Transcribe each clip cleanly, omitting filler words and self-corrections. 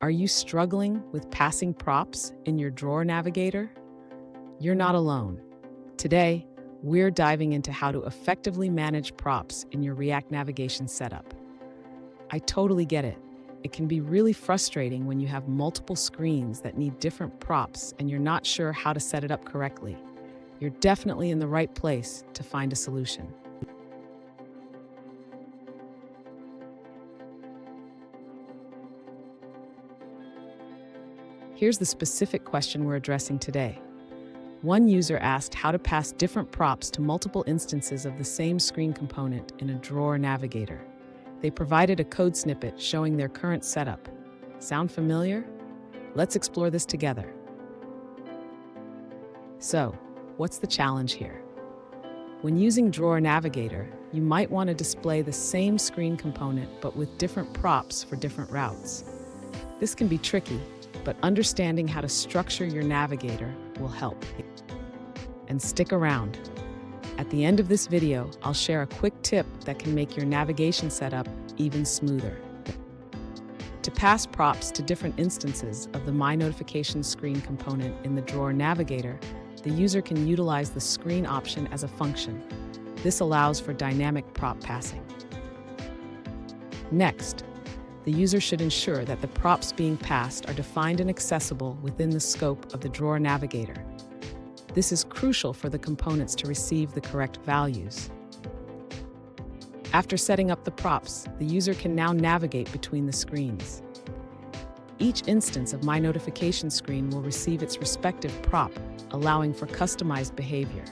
Are you struggling with passing props in your drawer navigator? You're not alone. Today, we're diving into how to effectively manage props in your React Navigation setup. I totally get it. It can be really frustrating when you have multiple screens that need different props and you're not sure how to set it up correctly. You're definitely in the right place to find a solution. Here's the specific question we're addressing today. One user asked how to pass different props to multiple instances of the same screen component in a drawer navigator. They provided a code snippet showing their current setup. Sound familiar? Let's explore this together. So, what's the challenge here? When using Drawer Navigator, you might want to display the same screen component but with different props for different routes. This can be tricky, but understanding how to structure your navigator will help. And stick around. At the end of this video, I'll share a quick tip that can make your navigation setup even smoother. To pass props to different instances of the My Notifications screen component in the Drawer Navigator, the user can utilize the screen option as a function. This allows for dynamic prop passing. Next, the user should ensure that the props being passed are defined and accessible within the scope of the Drawer Navigator. This is crucial for the components to receive the correct values. After setting up the props, the user can now navigate between the screens. Each instance of My Notification screen will receive its respective prop, allowing for customized behavior.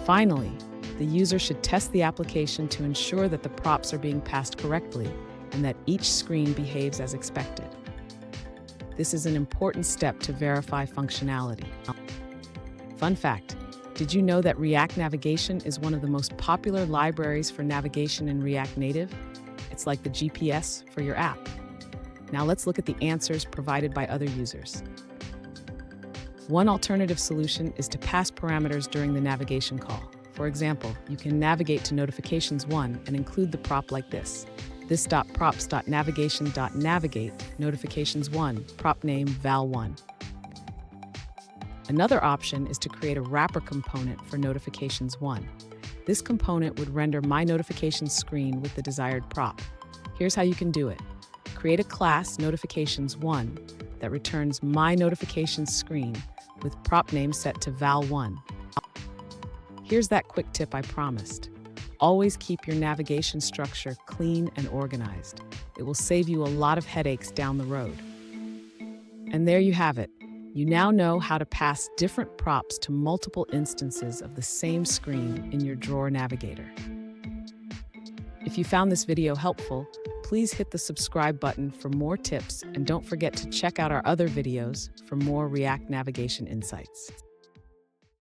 Finally, the user should test the application to ensure that the props are being passed correctly and that each screen behaves as expected. This is an important step to verify functionality. Fun fact, did you know that React Navigation is one of the most popular libraries for navigation in React Native? It's like the GPS for your app. Now let's look at the answers provided by other users. One alternative solution is to pass parameters during the navigation call. For example, you can navigate to notifications 1 and include the prop like this. This.props.navigation.navigate, notifications 1, prop name val1. Another option is to create a wrapper component for notifications 1. This component would render My Notifications screen with the desired prop. Here's how you can do it. Create a class notifications 1 that returns My Notifications screen with prop name set to val1. Here's that quick tip I promised. Always keep your navigation structure clean and organized. It will save you a lot of headaches down the road. And there you have it. You now know how to pass different props to multiple instances of the same screen in your Drawer Navigator. If you found this video helpful, please hit the subscribe button for more tips and don't forget to check out our other videos for more React Navigation insights.